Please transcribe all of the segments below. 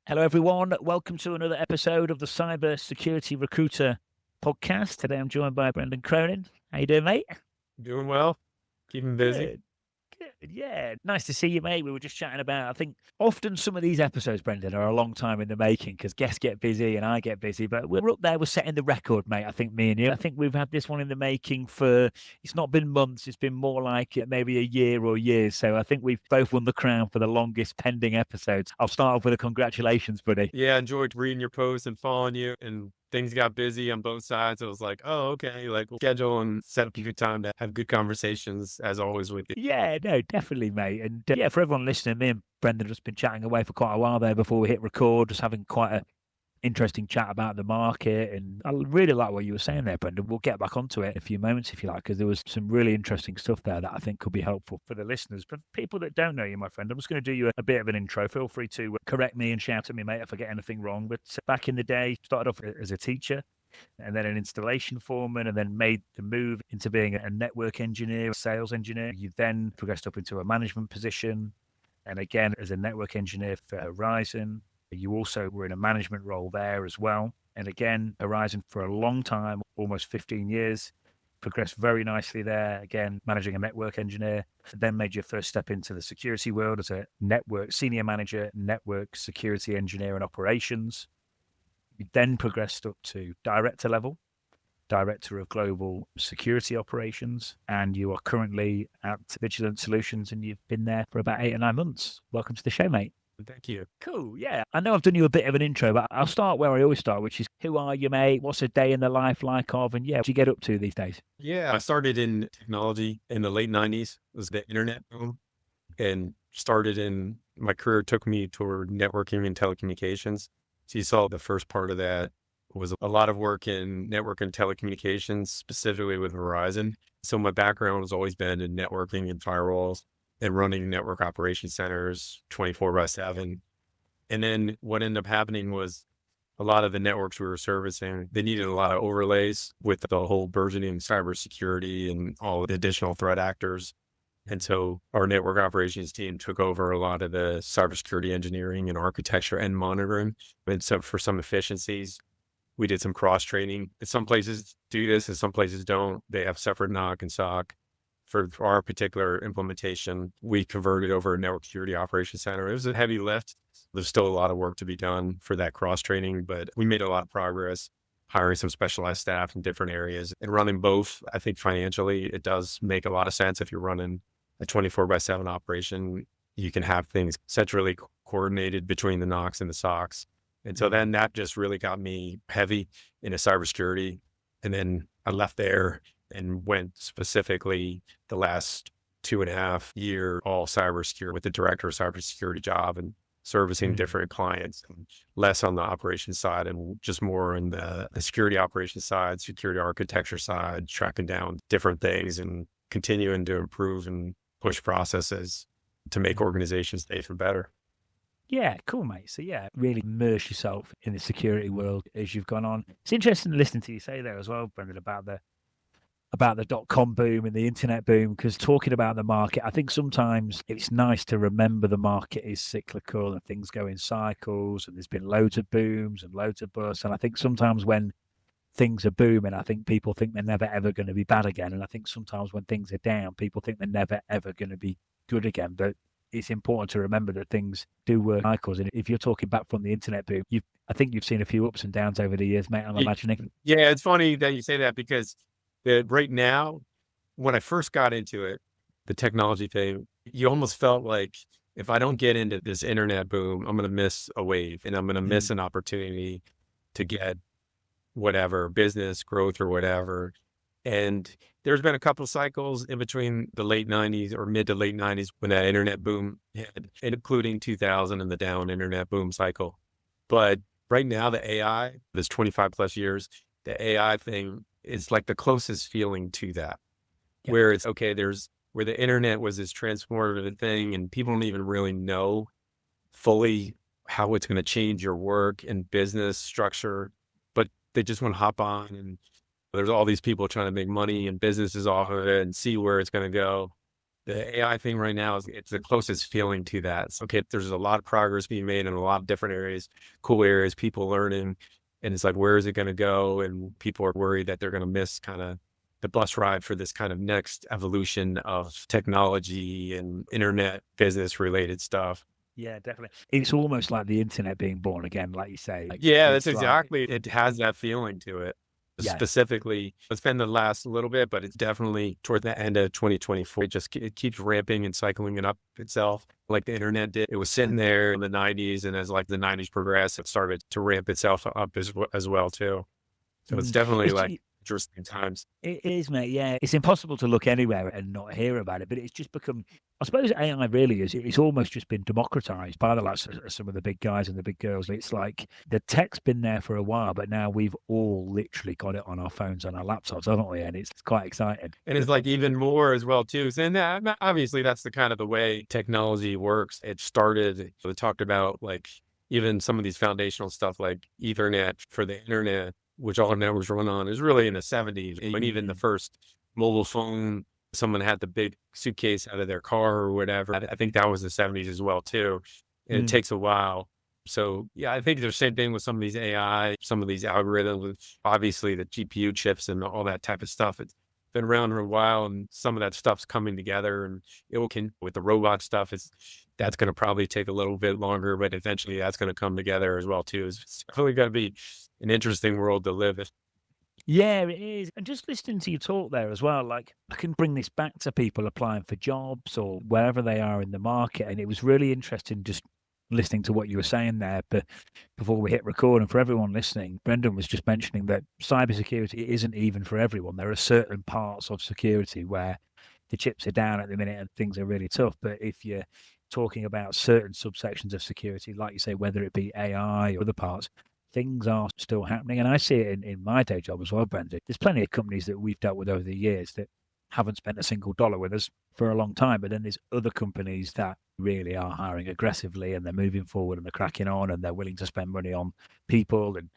Hello, everyone. Welcome to another episode of the Cybersecurity Recruiter Podcast. Today, I'm joined by Brendan Cronin. How you doing, mate? Doing well, keeping busy. Good. Good. Yeah, nice to see you, mate. We were just chatting about, I think, often some of these episodes, Brendan, are a long time in the making because guests get busy and I get busy. But we're up there. We're setting the record, mate. I think me and you. I think we've had this one in the making for, it's not been months. It's been more like maybe a year or years. So I think we've both won the crown for the longest pending episodes. I'll start off with a congratulations, buddy. Yeah, enjoyed reading your posts and following you, and things got busy on both sides. I was like, oh, okay, like we'll schedule and set up a good time to have good conversations as always with you. Yeah, no, definitely, mate. And yeah, for everyone listening, me and Brendan have just been chatting away for quite a while there before we hit record, just having quite a interesting chat about the market. And I really like what you were saying there, Brendan. We'll get back onto it in a few moments if you like, because there was some really interesting stuff there that I think could be helpful for the listeners. But people that don't know you, my friend, I'm just going to do you a bit of an intro. Feel free to correct me and shout at me, mate, if I get anything wrong. But back in the day, started off as a teacher and then an installation foreman, and then made the move into being a network engineer, a sales engineer. You then progressed up into a management position, and again as a network engineer for Verizon. You also were in a management role there as well. And again, Verizon for a long time, almost 15 years, progressed very nicely there. Again, managing a network engineer, then made your first step into the security world as a network senior manager, network security engineer and operations. You then progressed up to director level, director of global security operations, and you are currently at Vigilant Solutions, and you've been there for about 8 or 9 months. Welcome to the show, mate. Thank you. Cool. Yeah. I know I've done you a bit of an intro, but I'll start where I always start, which is who are you, mate? What's a day in the life like of? And yeah, what do you get up to these days? Yeah, I started in technology in the late 90s. It was the internet boom, and my career took me toward networking and telecommunications. So you saw the first part of that was a lot of work in network and telecommunications, specifically with Verizon. So my background has always been in networking and firewalls and running network operation centers 24/7. And then what ended up happening was a lot of the networks we were servicing, they needed a lot of overlays with the whole burgeoning cybersecurity and all the additional threat actors. And so our network operations team took over a lot of the cybersecurity engineering and architecture and monitoring. And so for some efficiencies, we did some cross training. Some places do this and some places don't. They have separate NOC and SOC. For our particular implementation, we converted over a network security operations center. It was a heavy lift. There's still a lot of work to be done for that cross training, but we made a lot of progress hiring some specialized staff in different areas and running both. I think financially, it does make a lot of sense if you're running a 24/7 operation. You can have things centrally coordinated between the NOCs and the SOCs. And so then that just really got me heavy into cybersecurity. And then I left there and went specifically the last 2.5 years all cybersecurity with the director of cybersecurity job and servicing different clients, and less on the operations side and just more in the security operations side, security architecture side, tracking down different things and continuing to improve and push processes to make organizations safer better. Yeah, cool, mate. So yeah, really immerse yourself in the security world as you've gone on. It's interesting to listen to you say there as well, Brendan, about the dot-com boom and the internet boom, because talking about the market, I think sometimes it's nice to remember the market is cyclical and things go in cycles, and there's been loads of booms and loads of busts. And I think sometimes when things are booming, I think people think they're never, ever going to be bad again. And I think sometimes when things are down, people think they're never, ever going to be good again. But it's important to remember that things do work cycles. And if you're talking back from the internet boom, I think you've seen a few ups and downs over the years, mate, I'm imagining. Yeah, it's funny that you say that because right now, when I first got into it, the technology thing, you almost felt like if I don't get into this internet boom, I'm going to miss a wave and I'm going to miss an opportunity to get whatever business growth or whatever. And there's been a couple of cycles in between the late 90s or mid to late 90s when that internet boom hit, including 2000 and the down internet boom cycle. But right now, the AI, this 25 plus years, the AI thing is like the closest feeling to that, where it's okay, where the internet was this transformative thing and people don't even really know fully how it's going to change your work and business structure, but they just want to hop on, and there's all these people trying to make money and businesses off of it and see where it's going to go. The AI thing right now it's the closest feeling to that. So, okay, there's a lot of progress being made in a lot of different areas, cool areas, people learning, and it's like, where is it going to go? And people are worried that they're going to miss kind of the bus ride for this kind of next evolution of technology and internet business related stuff. Yeah, definitely. It's almost like the internet being born again, like you say. Yeah, that's It's like, exactly. It has that feeling to it. yeah, Specifically, it's been the last little bit, but it's definitely toward the end of 2024. It keeps ramping and cycling it up itself, like the internet did. It was sitting there in the 90s, and as like the 90s progressed, it started to ramp itself up as well too. So it's definitely like interesting times. It is, mate. Yeah, it's impossible to look anywhere and not hear about it. But it's just become, I suppose, AI really is. It's almost just been democratized by the likes of some of the big guys and the big girls. It's like the tech's been there for a while, but now we've all literally got it on our phones and our laptops, haven't we? And it's quite exciting. And it's like even more as well too. And obviously that's the kind of the way technology works. It started. We talked about like even some of these foundational stuff like Ethernet for the internet, which all networks run on, is really in the 70s. And even the first mobile phone, someone had the big suitcase out of their car or whatever. I think that was the 70s as well too. And it takes a while. So yeah, I think there's the same thing with some of these AI, some of these algorithms, obviously the GPU chips and all that type of stuff. It's been around for a while, and some of that stuff's coming together, and with the robot stuff, that's going to probably take a little bit longer, but eventually that's going to come together as well too. It's definitely going to be an interesting world to live in. Yeah, it is. And just listening to you talk there as well, like I can bring this back to people applying for jobs or wherever they are in the market. And it was really interesting just listening to what you were saying there. But before we hit record, and for everyone listening, Brendan was just mentioning that cybersecurity isn't even for everyone. There are certain parts of security where the chips are down at the minute and things are really tough. But if you're talking about certain subsections of security, like you say, whether it be AI or other parts, things are still happening. And I see it in my day job as well, Brendan. There's plenty of companies that we've dealt with over the years that haven't spent a single dollar with us for a long time. But then there's other companies that really are hiring aggressively, and they're moving forward, and they're cracking on, and they're willing to spend money on people and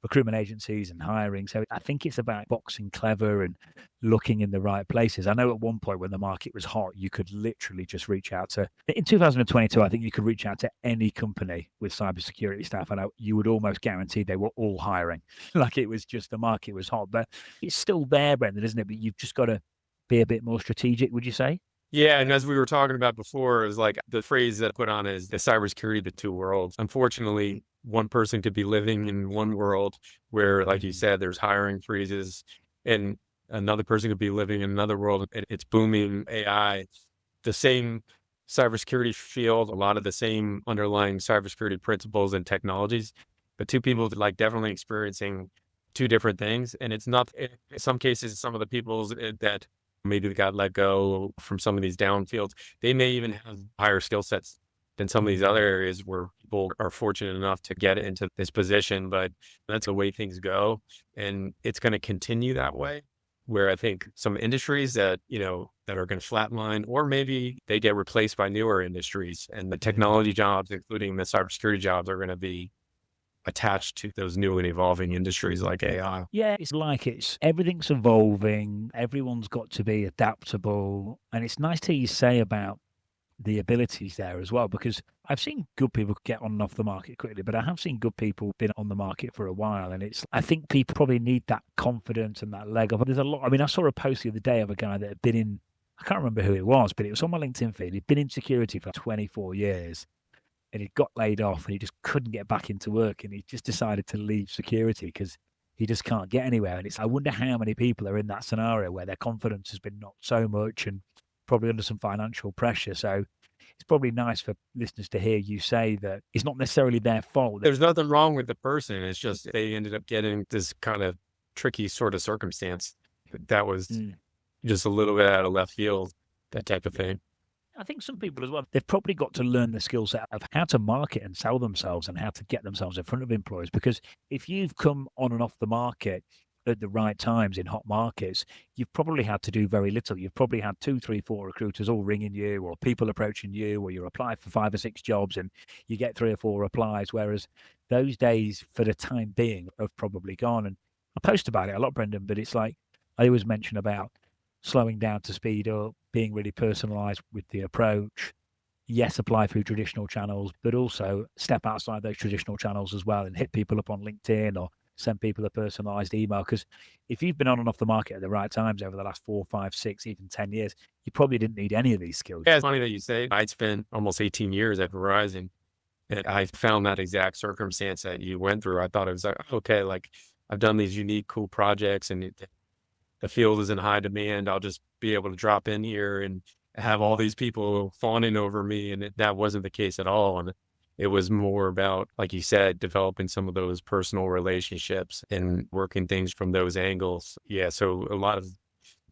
recruitment agencies and hiring. So I think it's about boxing clever and looking in the right places. I know at one point when the market was hot, you could literally just reach out to, in 2022, I think you could reach out to any company with cybersecurity staff, and you would almost guarantee they were all hiring. Like it was just the market was hot. But it's still there, Brendan, isn't it? But you've just got to be a bit more strategic, would you say? Yeah, and as we were talking about before, is like the phrase that I put on is the cybersecurity, the two worlds. Unfortunately, one person could be living in one world where, like you said, there's hiring freezes, and another person could be living in another world. It's booming AI, the same cybersecurity field, a lot of the same underlying cybersecurity principles and technologies, but two people like definitely experiencing two different things. And it's not, in some cases, some of the people that maybe got let go from some of these downfields, they may even have higher skill sets than some of these other areas where people are fortunate enough to get into this position. But that's the way things go. And it's going to continue that way, where I think some industries that, that are going to flatline, or maybe they get replaced by newer industries, and the technology jobs, including the cybersecurity jobs, are going to be attached to those new and evolving industries like AI. Yeah, it's like everything's evolving. Everyone's got to be adaptable. And it's nice to hear you say about the abilities there as well, because I've seen good people get on and off the market quickly, but I have seen good people been on the market for a while. And I think people probably need that confidence and that leg up. There's a lot. I mean, I saw a post the other day of a guy that had been in, I can't remember who it was, but it was on my LinkedIn feed. He'd been in security for 24 years. And he got laid off, and he just couldn't get back into work, and he just decided to leave security because he just can't get anywhere. And I wonder how many people are in that scenario where their confidence has been knocked so much and probably under some financial pressure. So it's probably nice for listeners to hear you say that it's not necessarily their fault. There's nothing wrong with the person. It's just they ended up getting this kind of tricky sort of circumstance that was just a little bit out of left field, that type of thing. I think some people as well, they've probably got to learn the skill set of how to market and sell themselves and how to get themselves in front of employers. Because if you've come on and off the market at the right times in hot markets, you've probably had to do very little. You've probably had 2, 3, 4 recruiters all ringing you, or people approaching you, or you apply for 5 or 6 jobs and you get 3 or 4 replies. Whereas those days for the time being have probably gone. And I post about it a lot, Brendan, but it's like I always mention about slowing down to speed up, being really personalized with the approach. Yes, apply through traditional channels, but also step outside those traditional channels as well and hit people up on LinkedIn or send people a personalized email. Because if you've been on and off the market at the right times over the last 4, 5, 6, even 10 years, you probably didn't need any of these skills. Yeah, it's funny that you say I spent almost 18 years at Verizon, and I found that exact circumstance that you went through. I thought it was like, okay, like I've done these unique, cool projects and the field is in high demand. I'll just be able to drop in here and have all these people fawning over me. And that wasn't the case at all. And it was more about, like you said, developing some of those personal relationships and working things from those angles. Yeah. So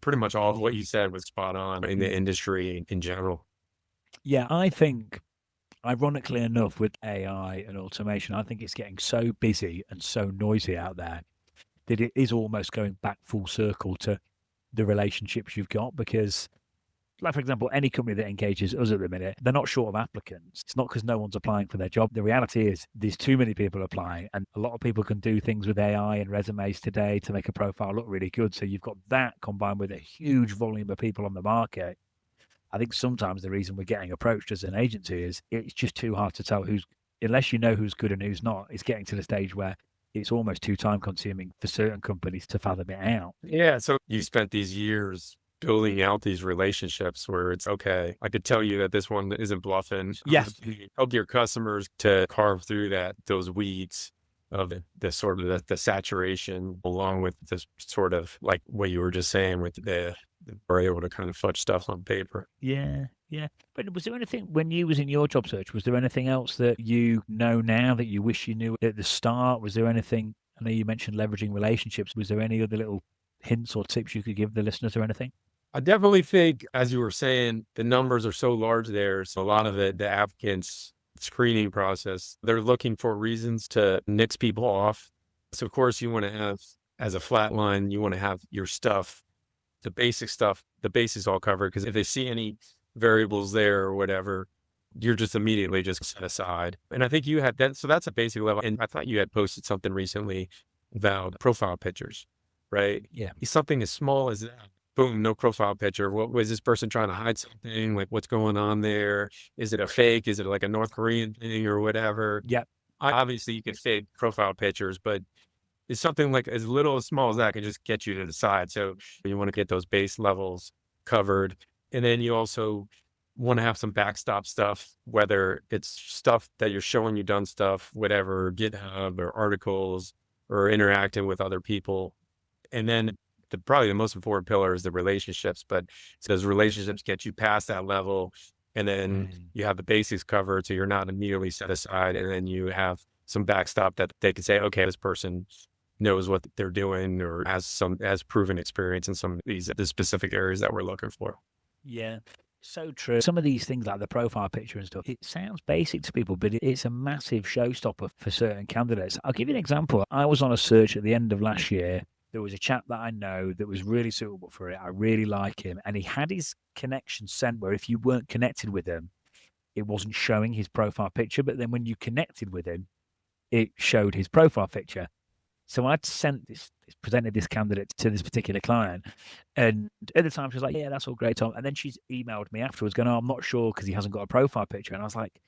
pretty much all of what you said was spot on in the industry in general. Yeah, I think, ironically enough, with AI and automation, I think it's getting so busy and so noisy out there that it is almost going back full circle to the relationships you've got. Because, like, for example, any company that engages us at the minute, they're not short of applicants. It's not because no one's applying for their job. The reality is there's too many people applying, and a lot of people can do things with AI and resumes today to make a profile look really good. So you've got that combined with a huge volume of people on the market. I think sometimes the reason we're getting approached as an agency is it's just too hard to tell unless you know who's good and who's not. It's getting to the stage where it's almost too time consuming for certain companies to fathom it out. Yeah. So you spent these years building out these relationships where it's okay, I could tell you that this one isn't bluffing. Yes. Help your customers to carve through those weeds of the sort of the saturation, along with this sort of like what you were just saying with we're able to kind of fudge stuff on paper. Yeah. But was there anything, when you was in your job search, was there anything else that you know now that you wish you knew at the start? Was there anything, I know you mentioned leveraging relationships, was there any other little hints or tips you could give the listeners or anything? I definitely think, as you were saying, the numbers are so large there. So a lot of the applicants screening process, they're looking for reasons to nix people off. So of course you want to have, as a flat line, you want to have your stuff, the basic stuff, the basics all covered. Because if they see any variables there or whatever, you're just immediately just set aside. And I think you had that. So that's a basic level. And I thought you had posted something recently about profile pictures, right? Yeah. Something as small as that. Boom, no profile picture. What was this person trying to hide something? Like, what's going on there? Is it a fake? Is it like a North Korean thing or whatever? Yeah. Obviously, you can fake profile pictures, but it's something like as little as small as that can just get you to the side. So you want to get those base levels covered. And then you also want to have some backstop stuff, whether it's stuff that you're showing you've done stuff, whatever, GitHub or articles or interacting with other people. And then probably the most important pillar is the relationships, but those relationships get you past that level. And then you have the basics covered. So you're not immediately set aside. And then you have some backstop that they can say, okay, this person knows what they're doing or has proven experience in some of the specific areas that we're looking for. Yeah. So true. Some of these things like the profile picture and stuff, it sounds basic to people, but it's a massive showstopper for certain candidates. I'll give you an example. I was on a search at the end of last year. There was a chap that I know that was really suitable for it. I really like him. And he had his connection sent where if you weren't connected with him, it wasn't showing his profile picture. But then when you connected with him, it showed his profile picture. So I'd presented this candidate to this particular client. And at the time, she was like, yeah, that's all great, Tom. And then she's emailed me afterwards going, oh, I'm not sure because he hasn't got a profile picture. And I was like,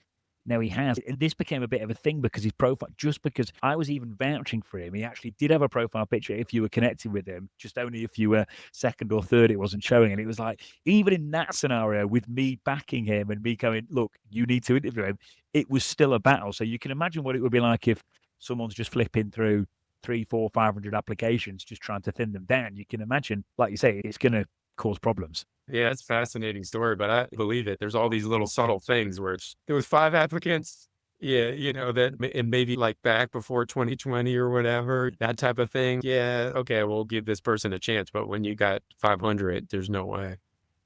no, he has. And this became a bit of a thing because his profile, just because I was even vouching for him, he actually did have a profile picture if you were connected with him, just only if you were second or third, it wasn't showing. And it was like, even in that scenario, with me backing him and me going, look, you need to interview him, it was still a battle. So you can imagine what it would be like if someone's just flipping through 300, 400, 500 applications, just trying to thin them down. You can imagine, like you say, it's going to cause problems. Yeah, it's a fascinating story, but I believe it. There's all these little subtle things where there was 5 applicants. Yeah, that and maybe like back before 2020 or whatever, that type of thing. Yeah, okay, we'll give this person a chance. But when you got 500, there's no way.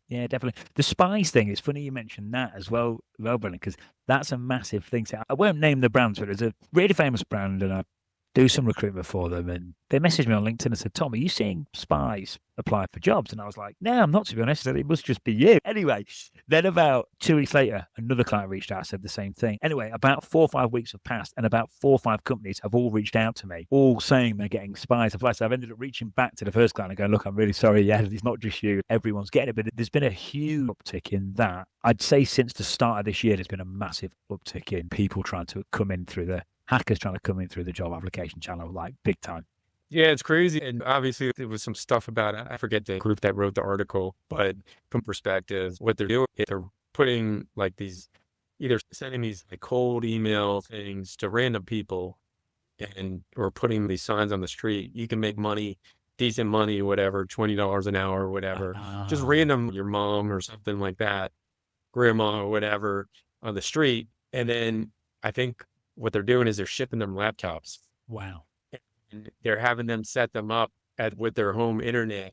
Yeah, definitely. The spies thing, it's funny you mentioned that as well, Brendan, because that's a massive thing. So I won't name the brands, but there's a really famous brand, and I do some recruitment for them. And they messaged me on LinkedIn and said, Tom, are you seeing spies apply for jobs? And I was like, no, I'm not, to be honest. It must just be you. Anyway, then about 2 weeks later, another client reached out and said the same thing. Anyway, about 4 or 5 weeks have passed and about 4 or 5 companies have all reached out to me, all saying they're getting spies applied. So I've ended up reaching back to the first client and going, look, I'm really sorry. Yeah, it's not just you. Everyone's getting it. But there's been a huge uptick in that. I'd say since the start of this year, there's been a massive uptick in people trying to come in through the hackers trying to come in through the job application channel, like big time. Yeah, it's crazy. And obviously there was some stuff about it. I forget the group that wrote the article, but from perspective, what they're doing is they're putting like these, either sending these like cold email things to random people or putting these signs on the street. You can make money, decent money, whatever, $20 an hour or whatever, just random, your mom or something like that, grandma or whatever on the street. And then I think what they're doing is they're shipping them laptops. Wow. And they're having them set them up with their home internet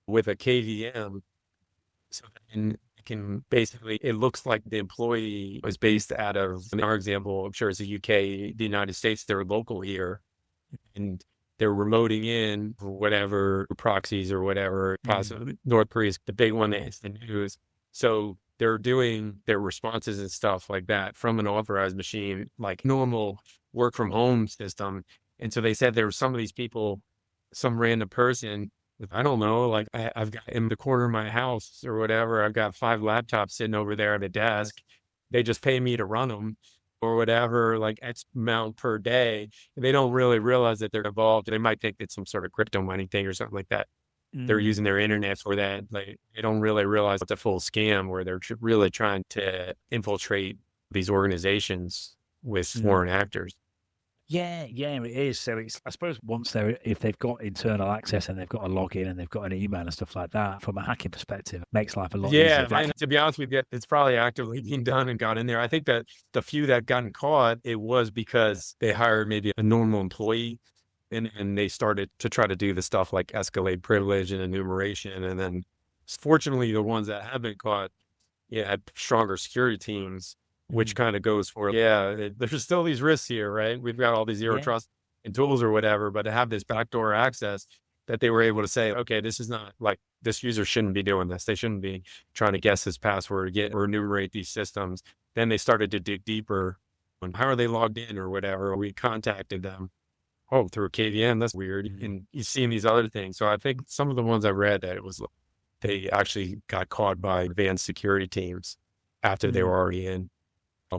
with a KVM. So then it can basically, it looks like the employee was based out of, in our example, I'm sure it's the UK, the United States, they're local here. And they're remoting in for whatever proxies or whatever, possibly North Korea is the big one that hits the news. So they're doing their responses and stuff like that from an authorized machine, like normal work from home system. And so they said there were some of these people, some random person, I don't know, like I've got in the corner of my house or whatever, I've got 5 laptops sitting over there at a desk. They just pay me to run them or whatever, like X amount per day. They don't really realize that they're involved. They might think it's some sort of crypto money thing or something like that. They're using their internet for that. Like, they don't really realize it's a full scam where they're really trying to infiltrate these organizations with foreign actors. Yeah, it is. So it's, I suppose if they've got internal access and they've got a login and they've got an email and stuff like that, from a hacking perspective, it makes life a lot easier. Yeah, to be honest with you, it's probably actively being done and got in there. I think that the few that gotten caught, it was because they hired maybe a normal employee and they started to try to do the stuff like escalate privilege and enumeration. And then fortunately, the ones that have been caught, had stronger security teams, which kind of goes for, there's still these risks here, right? We've got all these zero trust and tools or whatever, but to have this backdoor access that they were able to say, okay, this is not like, this user shouldn't be doing this. They shouldn't be trying to guess this password, or enumerate these systems. Then they started to dig deeper on how are they logged in or whatever. We contacted them. Oh, through a KVM, that's weird. And you see these other things. So I think some of the ones I read that they actually got caught by advanced security teams after they were already in.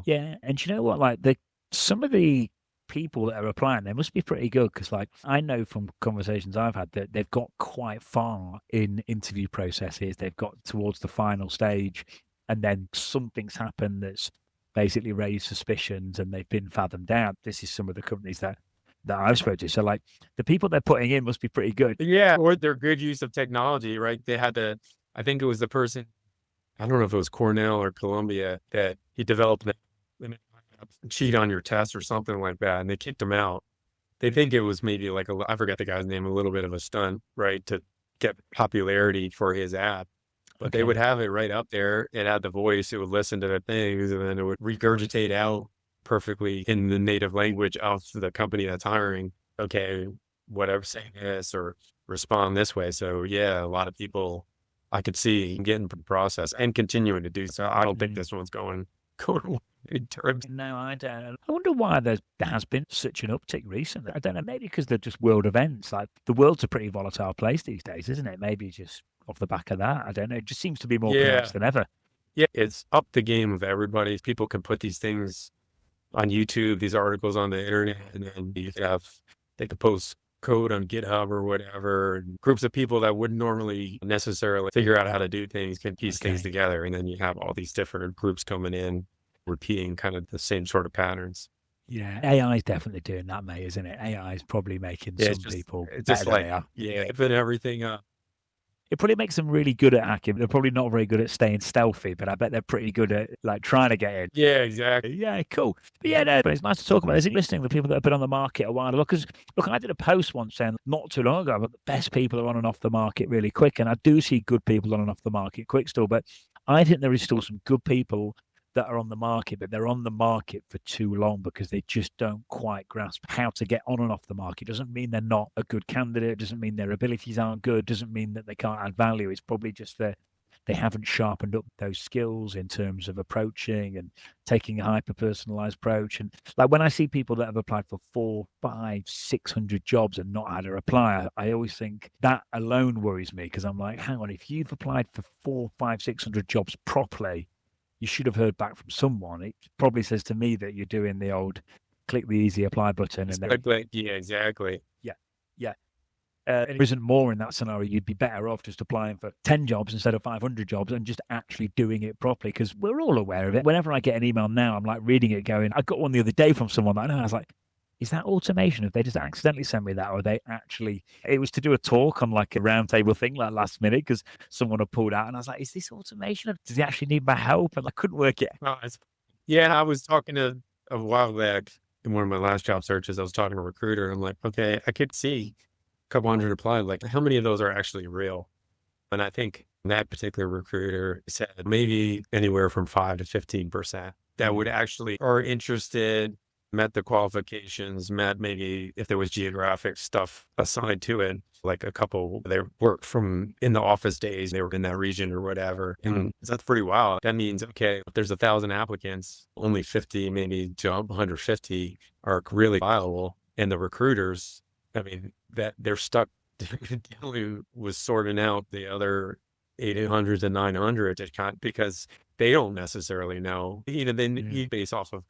Yeah, and you know what? Like some of the people that are applying, they must be pretty good, because like I know from conversations I've had that they've got quite far in interview processes. They've got towards the final stage, and then something's happened that's basically raised suspicions, and they've been fathomed out. This is some of the companies that I've spoken to. So like the people they're putting in must be pretty good. Yeah, or their good use of technology, right? They had I think it was the person, I don't know if it was Cornell or Columbia, that he developed a cheat on your test or something like that, and they kicked him out. They think it was maybe like I forgot the guy's name, a little bit of a stunt, right, to get popularity for his app. But they would have it right up there. It had the voice. It would listen to the things, and then it would regurgitate out perfectly in the native language of the company that's hiring. Okay, whatever, say this or respond this way. So yeah, a lot of people I could see getting the process and continuing to do so. I don't think this one's going in terms. No, I don't. I wonder why there has been such an uptick recently. I don't know. Maybe because they're just world events. Like the world's a pretty volatile place these days, isn't it? Maybe just off the back of that. I don't know. It just seems to be more pronounced than ever. Yeah, it's up the game of everybody. People can put these things on YouTube, these articles on the internet, and then they can post code on GitHub or whatever. And groups of people that wouldn't normally necessarily figure out how to do things can piece things together. And then you have all these different groups coming in, repeating kind of the same sort of patterns. Yeah, AI is definitely doing that, mate, isn't it? AI is probably making some people better than they are. Putting everything up. It probably makes them really good at hacking. They're probably not very good at staying stealthy, but I bet they're pretty good at like trying to get in. Yeah, exactly. Yeah, cool. But but it's nice to talk about. Is it listening to people that have been on the market a while? Look, I did a post once saying not too long ago, but the best people are on and off the market really quick. And I do see good people on and off the market quick still, but I think there is still some good people that are on the market, but they're on the market for too long because they just don't quite grasp how to get on and off the market. Doesn't mean they're not a good candidate, doesn't mean their abilities aren't good, doesn't mean that they can't add value. It's probably just that they haven't sharpened up those skills in terms of approaching and taking a hyper-personalized approach. And like when I see people that have applied for 400, 500, 600 jobs and not had a reply, I always think that alone worries me, because I'm like, hang on, if you've applied for 400, 500, 600 jobs properly, you should have heard back from someone. It probably says to me that you're doing the old click the easy apply button. And then, yeah, exactly. Yeah. If there isn't more in that scenario, you'd be better off just applying for 10 jobs instead of 500 jobs and just actually doing it properly, because we're all aware of it. Whenever I get an email now, I'm like reading it going, I got one the other day from someone that I know. I was like, is that automation? If they just accidentally send me that, or they actually, it was to do a talk on like a roundtable thing like last minute because someone had pulled out, and I was like, is this automation? Does he actually need my help? And I couldn't work it out. Yeah, I was talking to a while back in one of my last job searches. I was talking to a recruiter, and I'm like, okay, I could see couple hundred applied, like how many of those are actually real? And I think that particular recruiter said maybe anywhere from 5 to 15% that would actually are interested, met the qualifications, met maybe if there was geographic stuff assigned to it, like a couple, they worked from in the office days, they were in that region or whatever. And that's pretty wild. That means, okay, if there's 1,000 applicants, only 50, maybe jump 150 are really viable. And the recruiters, I mean, that they're stuck dealing with sorting out the other 800 to 900 because they don't necessarily know. They need based off of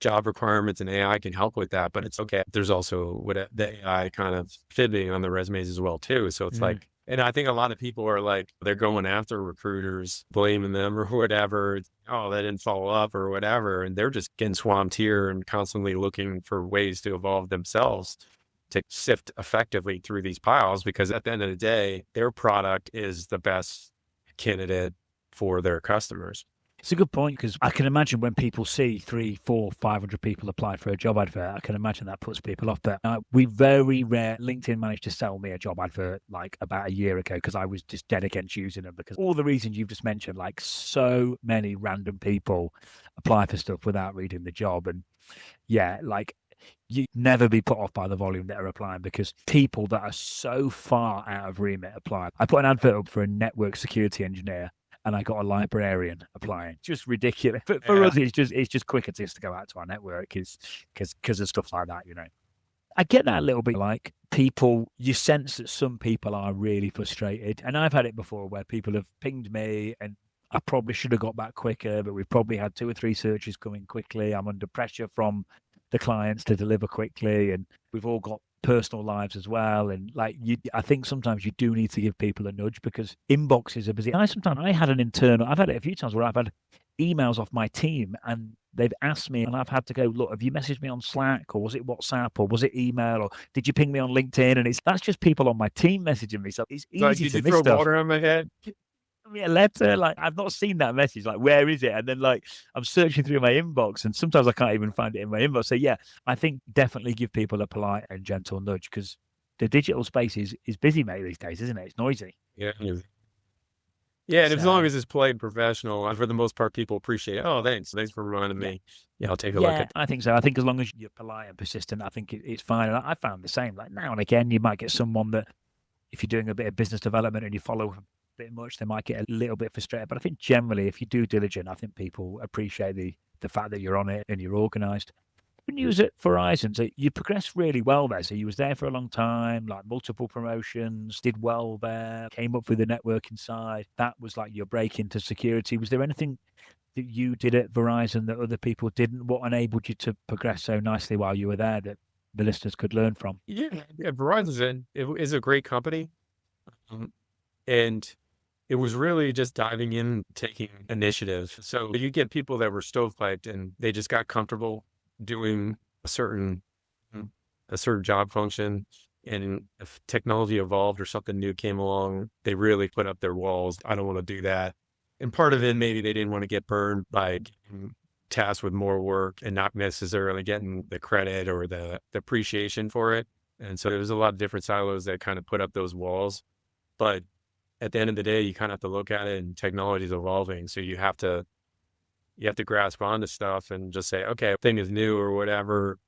job requirements, and AI can help with that. But it's okay. There's also what the AI kind of fitting on the resumes as well too. So it's like, and I think a lot of people are like, they're going after recruiters, blaming them or whatever. Oh, they didn't follow up or whatever, and they're just getting swamped here and constantly looking for ways to evolve themselves to sift effectively through these piles, because at the end of the day, their product is the best candidate for their customers. It's a good point, because I can imagine when people see 300, 400, 500 people apply for a job advert, I can imagine that puts people off. But we very rare, LinkedIn managed to sell me a job advert like about a year ago because I was just dead against using them, because all the reasons you've just mentioned, like so many random people apply for stuff without reading the job. And yeah, like you never be put off by the volume that are applying, because people that are so far out of remit apply. I put an advert up for a network security engineer, and I got a librarian applying. Just ridiculous. But for us, it's just quicker just to go out to our network because of stuff like that, you know. I get that a little bit, like people, you sense that some people are really frustrated. And I've had it before where people have pinged me and I probably should have got back quicker, but we've probably had 2 or 3 searches coming quickly. I'm under pressure from the clients to deliver quickly, and we've all got personal lives as well. And like I think sometimes you do need to give people a nudge, because inboxes are busy. I had it a few times where I've had emails off my team and they've asked me, and I've had to go, look, have you messaged me on Slack, or was it WhatsApp, or was it email, or did you ping me on LinkedIn? And that's just people on my team messaging me. So it's easy like, to miss stuff. Did you throw water on my head? Me a letter, like I've not seen that message, like where is it? And then like I'm searching through my inbox and sometimes I can't even find it in my inbox. So yeah, I think definitely give people a polite and gentle nudge, because the digital space is busy, mate, these days, isn't it? It's noisy. Yeah, and as long as it's played professional, for the most part, people appreciate it. Oh, thanks for reminding me. Yeah, I'll take a look at that. I think so. I think as long as you're polite and persistent, I think it's fine. And I found the same. Like now and again, you might get someone that, if you're doing a bit of business development and you follow bit much, they might get a little bit frustrated. But I think generally, if you do diligent, I think people appreciate the fact that you're on it and you're organized. When you was at Verizon, so you progressed really well there. So you was there for a long time, like multiple promotions, did well there, came up through the networking side. That was like your break into security. Was there anything that you did at Verizon that other people didn't? What enabled you to progress so nicely while you were there that the listeners could learn from? Yeah, Verizon is a great company. And it was really just diving in, taking initiative. So you get people that were stovepiped and they just got comfortable doing a certain job function. And if technology evolved or something new came along, they really put up their walls. I don't want to do that. And part of it, maybe they didn't want to get burned by getting tasked with more work and not necessarily getting the credit or the appreciation for it. And so there was a lot of different silos that kind of put up those walls. But at the end of the day, you kind of have to look at it, and technology is evolving. So you have to you have to grasp onto stuff and just say, okay, thing is new or whatever.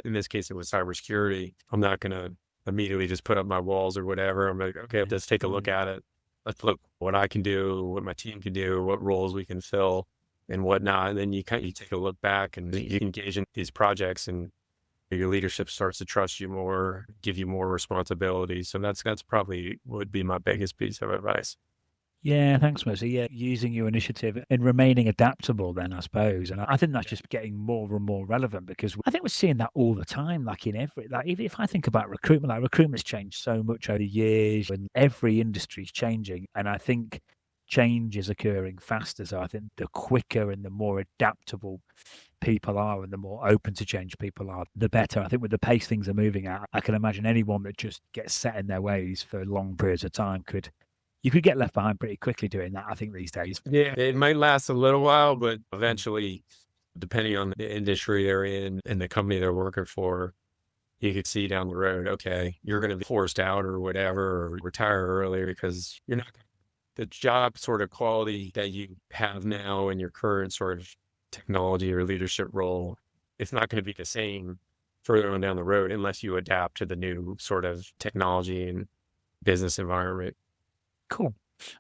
In this case, it was cybersecurity. I'm not going to immediately just put up my walls or whatever. I'm like, okay, let's take a look at it. Let's look what I can do, what my team can do, what roles we can fill and whatnot. And then you take a look back and you engage in these projects, and your leadership starts to trust you more, give you more responsibility. So that's probably would be my biggest piece of advice. Yeah, thanks, Mercy. Yeah, using your initiative and remaining adaptable then, I suppose. And I think that's just getting more and more relevant, because I think we're seeing that all the time, like even if I think about recruitment, like recruitment's changed so much over the years and every industry's changing. And I think change is occurring faster. So I think the quicker and the more adaptable people are and the more open to change people are, the better. I think with the pace things are moving at, I can imagine anyone that just gets set in their ways for long periods of time you could get left behind pretty quickly doing that, I think, these days. Yeah, it might last a little while, but eventually, depending on the industry they're in and the company they're working for, you could see down the road, okay, you're going to be forced out or whatever, or retire earlier because you're not the job sort of quality that you have now in your current sort of technology or leadership role. It's not going to be the same further on down the road unless you adapt to the new sort of technology and business environment. Cool.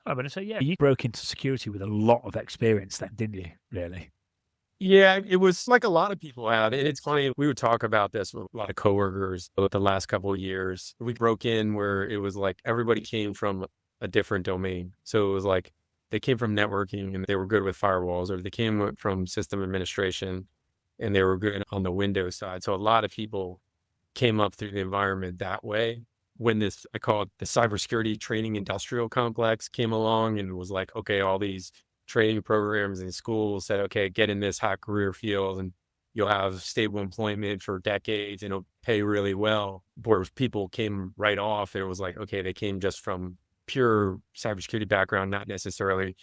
Oh, but so yeah, you broke into security with a lot of experience then, didn't you? Really? Yeah, it was like a lot of people have. And it's funny, we would talk about this with a lot of coworkers over the last couple of years. We broke in where it was like everybody came from a different domain. So it was like they came from networking and they were good with firewalls, or they came from system administration and they were good on the Windows side. So a lot of people came up through the environment that way. When this, I call it the cybersecurity training industrial complex, came along and was like, okay, all these training programs and schools said, okay, get in this hot career field and you'll have stable employment for decades and it'll pay really well. Whereas people came right off, it was like, okay, they came just from pure cybersecurity background, not necessarily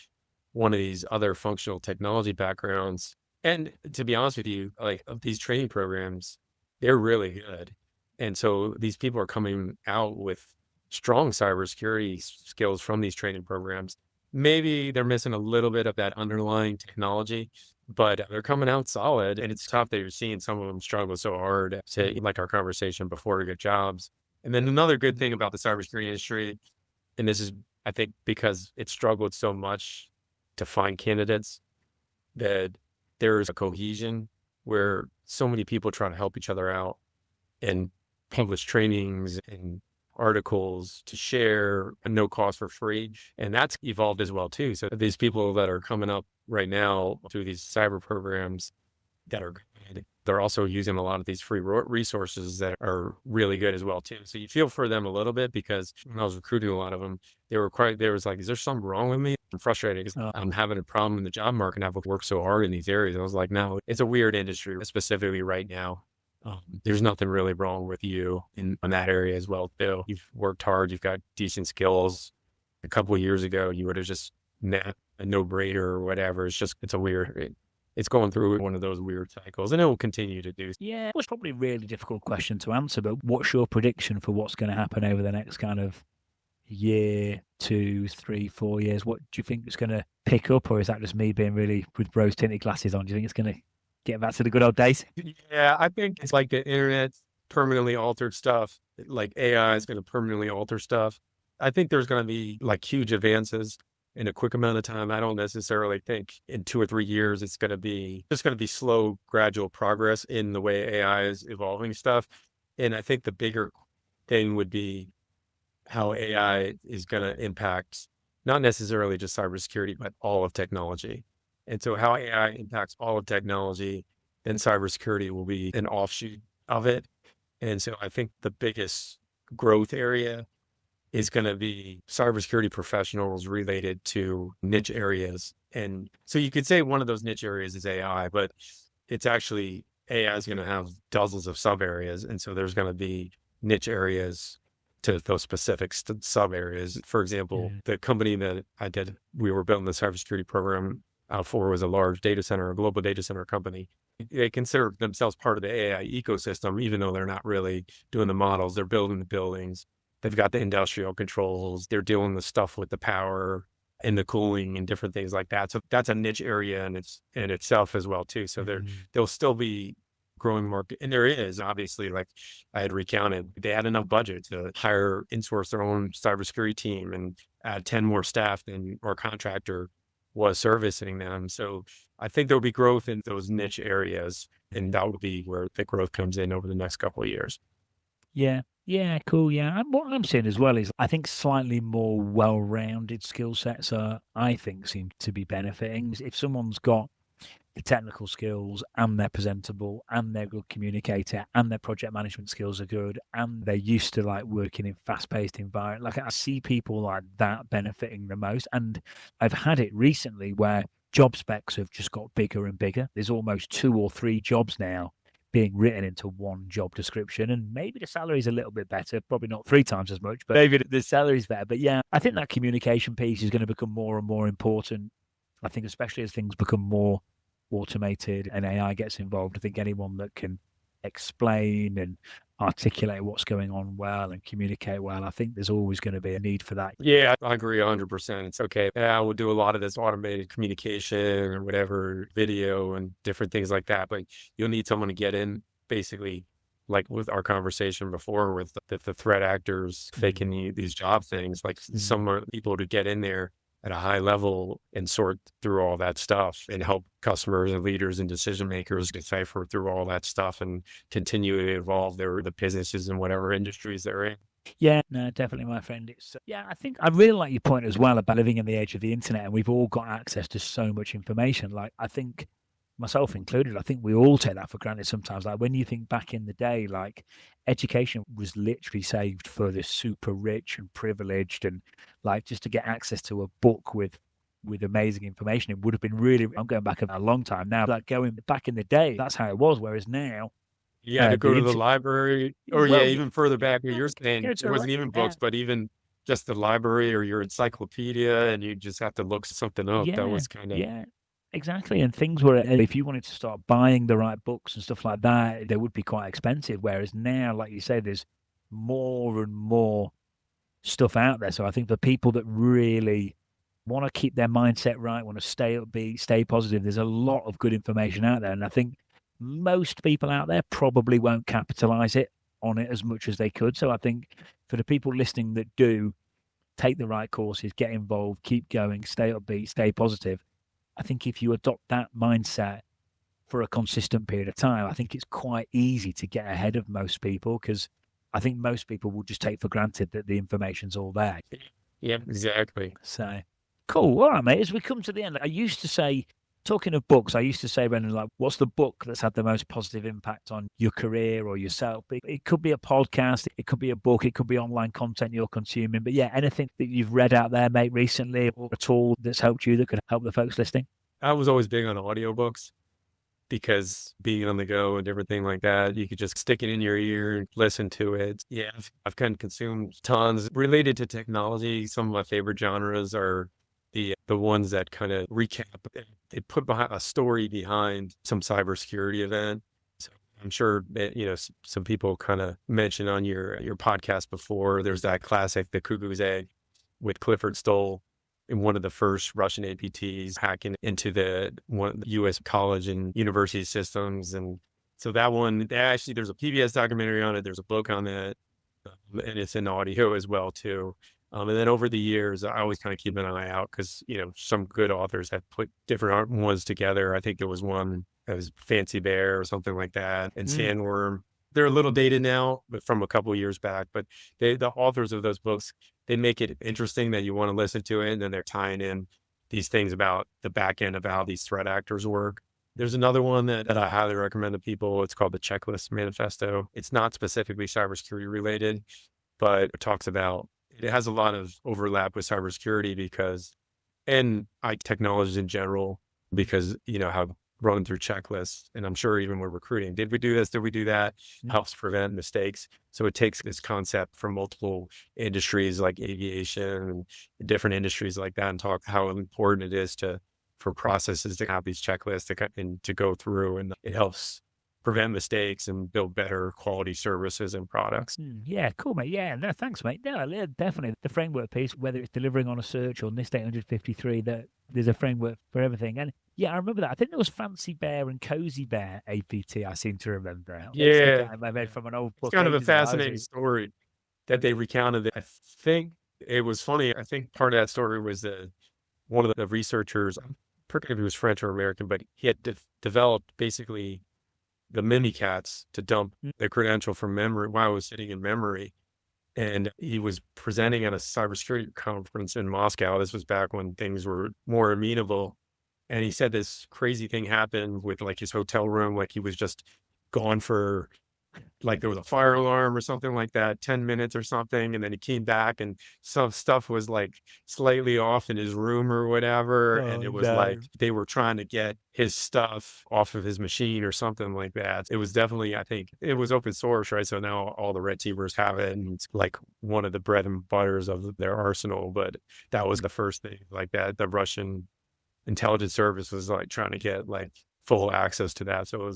one of these other functional technology backgrounds. And to be honest with you, like of these training programs, they're really good. And so these people are coming out with strong cybersecurity skills from these training programs. Maybe they're missing a little bit of that underlying technology, but they're coming out solid. And it's tough that you're seeing some of them struggle so hard to, like our conversation before, to get jobs. And then another good thing about the cybersecurity industry, and this is, I think, because it struggled so much to find candidates, that there's a cohesion where so many people try to help each other out and publish trainings and articles to share at no cost for free. And that's evolved as well too. So these people that are coming up right now through these cyber programs that are good, they're also using a lot of these free resources that are really good as well too. So you feel for them a little bit, because when I was recruiting a lot of them, there was like, is there something wrong with me? I'm frustrated because I'm having a problem in the job market and I've worked so hard in these areas. I was like, no, it's a weird industry, specifically right now. There's nothing really wrong with you in that area as well too. You've worked hard, you've got decent skills. A couple of years ago, you would have just a no-brainer or whatever. It's going through one of those weird cycles, and it will continue to do. Yeah, it's probably a really difficult question to answer, but what's your prediction for what's going to happen over the next kind of year, 2, 3, 4 years? What do you think it's going to pick up, or is that just me being really with rose-tinted glasses on? Do you think it's going to get back to the good old days? Yeah, I think it's like the internet permanently altered stuff. Like AI is going to permanently alter stuff. I think there's going to be like huge advances in a quick amount of time. I don't necessarily think in 2 or 3 years it's going to be slow, gradual progress in the way AI is evolving stuff. And I think the bigger thing would be how AI is going to impact not necessarily just cybersecurity, but all of technology. And so how AI impacts all of technology, then cybersecurity will be an offshoot of it. And so I think the biggest growth area is going to be cybersecurity professionals related to niche areas. And so you could say one of those niche areas is AI, but it's actually AI is going to have dozens of sub areas. And so there's going to be niche areas to those specific sub areas. For example, the company that we were building the cybersecurity program out for was a large data center, a global data center company. They consider themselves part of the AI ecosystem, even though they're not really doing the models. They're building the buildings. They've got the industrial controls. They're doing the stuff with the power and the cooling and different things like that. So that's a niche area in itself as well too. So there'll still be growing market. And there is, obviously, like I had recounted, they had enough budget to hire, insource their own cybersecurity team and add 10 more staff than our contractor was servicing them. So I think there'll be growth in those niche areas, and that will be where the growth comes in over the next couple of years. Yeah. Yeah, cool. Yeah. And what I'm seeing as well is I think slightly more well-rounded skill sets I think seem to be benefiting. If someone's got the technical skills and they're presentable and they're a good communicator and their project management skills are good and they're used to like working in fast-paced environment, like I see people like that benefiting the most. And I've had it recently where job specs have just got bigger and bigger. There's almost 2 or 3 jobs now being written into one job description, and maybe the salary's a little bit better, probably not 3 times as much, but maybe the salary's better. But yeah, I think that communication piece is going to become more and more important. I think especially as things become more automated and AI gets involved, I think anyone that can explain and articulate what's going on well and communicate well, I think there's always going to be a need for that. Yeah, I agree 100%. It's okay. Yeah, we'll do a lot of this automated communication or whatever, video and different things like that. But you'll need someone to get in, basically, like with our conversation before with the threat actors faking these job things, like some people to get in there at a high level and sort through all that stuff and help customers and leaders and decision makers decipher through all that stuff and continue to evolve the businesses in whatever industries they're in. Yeah, no, definitely, my friend. I think I really like your point as well about living in the age of the internet, and we've all got access to so much information. Like, I think, myself included, I think we all take that for granted sometimes. Like when you think back in the day, like education was literally saved for the super rich and privileged, and like just to get access to a book with amazing information, it would have been really, I'm going back a long time now, like going back in the day, that's how it was. Whereas now, you had to go to the library, or even further back where you're saying it wasn't even books, but even just the library or your encyclopedia, and you just have to look something up. That was kind of... Yeah, exactly. And things were, if you wanted to start buying the right books and stuff like that, they would be quite expensive. Whereas now, like you say, there's more and more stuff out there. So I think the people that really want to keep their mindset right, want to stay upbeat, stay positive, there's a lot of good information out there. And I think most people out there probably won't capitalize on it as much as they could. So I think for the people listening that do, take the right courses, get involved, keep going, stay upbeat, stay positive. I think if you adopt that mindset for a consistent period of time, I think it's quite easy to get ahead of most people, because I think most people will just take for granted that the information's all there. Yeah, exactly. So, cool. All right, mate. As we come to the end, I used to say, talking of books, I used to say, Brendan, like, what's the book that's had the most positive impact on your career or yourself? It could be a podcast, it could be a book, it could be online content you're consuming. But yeah, anything that you've read out there, mate, recently, or a tool that's helped you that could help the folks listening? I was always big on audiobooks, because being on the go and different thing like that, you could just stick it in your ear and listen to it. Yeah, I've kind of consumed tons related to technology. Some of my favorite genres are the ones that kind of recap. They put behind a story behind some cybersecurity event. So I'm sure that, some people kind of mentioned on your podcast before. There's that classic, The Cuckoo's Egg, with Clifford Stoll, in one of the first Russian APTs hacking into the U.S. college and university systems. And so that one, actually, there's a PBS documentary on it. There's a book on that, and it's in audio as well, too. And then over the years, I always kind of keep an eye out, because, some good authors have put different ones together. I think there was one that was Fancy Bear or something like that, and Sandworm. They're a little dated now, but from a couple of years back. But the authors of those books, they make it interesting that you want to listen to it, and then they're tying in these things about the back end of how these threat actors work. There's another one that I highly recommend to people. It's called the Checklist Manifesto. It's not specifically cybersecurity related, but it has a lot of overlap with cybersecurity and technologies in general, because, how run through checklists. And I'm sure even with recruiting, did we do this? Did we do that? Helps prevent mistakes. So it takes this concept from multiple industries like aviation and different industries like that, and talk how important it is for processes to have these checklists to go through. And it helps prevent mistakes and build better quality services and products. Yeah, cool, mate. Yeah, no, thanks, mate. No, definitely the framework piece, whether it's delivering on a search or NIST 853, that there's a framework for everything. And yeah, I remember that. I think there was Fancy Bear and Cozy Bear APT, I seem to remember. Yeah. I read from an old book. It's kind of a ages ago. fascinating story that they recounted. I think it was funny. I think part of that story was that one of the researchers, I forget if he was French or American, but he had developed basically the Mimikatz to dump the credential from memory while it was sitting in memory. And he was presenting at a cybersecurity conference in Moscow. This was back when things were more amenable. And he said this crazy thing happened with like his hotel room. Like he was just gone for, like there was a fire alarm or something like that, 10 minutes or something. And then he came back and some stuff was like slightly off in his room or whatever. And it was like they were trying to get his stuff off of his machine or something like that. It was definitely, I think it was open source, right? So now all the red teamers have it and it's like one of the bread and butters of their arsenal. But that was the first thing like that. The Russian intelligence service was like trying to get like full access to that. So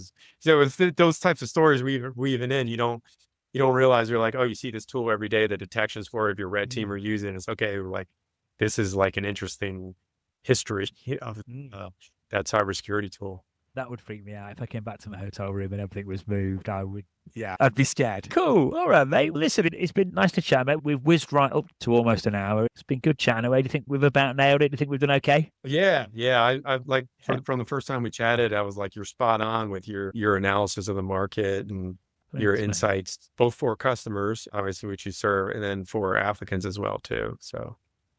it was those types of stories weaving in. You don't realize you're like, oh, you see this tool every day, the detections for if your red team are using it. It's okay. Like this is like an interesting history of that cybersecurity tool. That would freak me out if I came back to my hotel room and everything was moved. I'd be scared. Cool. All right, mate. Well, listen, it's been nice to chat, mate. We've whizzed right up to almost an hour. It's been good chatting away. Do you think we've about nailed it? Do you think we've done okay? Yeah. I like from the first time we chatted, I was like, you're spot on with your analysis of the market and your insights, both for customers, obviously, which you serve, and then for applicants as well, too. So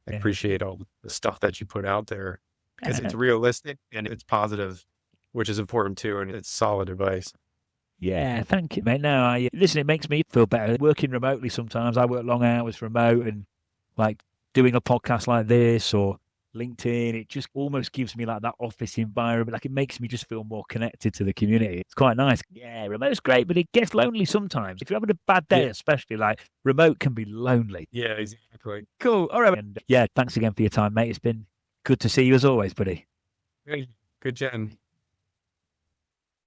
I appreciate all the stuff that you put out there because it's realistic and it's positive, which is important too, and it's solid advice. Yeah, thank you, mate. No, listen, it makes me feel better. Working remotely sometimes, I work long hours remote and like doing a podcast like this or LinkedIn, it just almost gives me like that office environment. Like it makes me just feel more connected to the community. It's quite nice. Yeah, remote's great, but it gets lonely sometimes. If you're having a bad day, especially, like remote can be lonely. Yeah, exactly. Cool. All right. And yeah, thanks again for your time, mate. It's been good to see you as always, buddy. Good, Jen.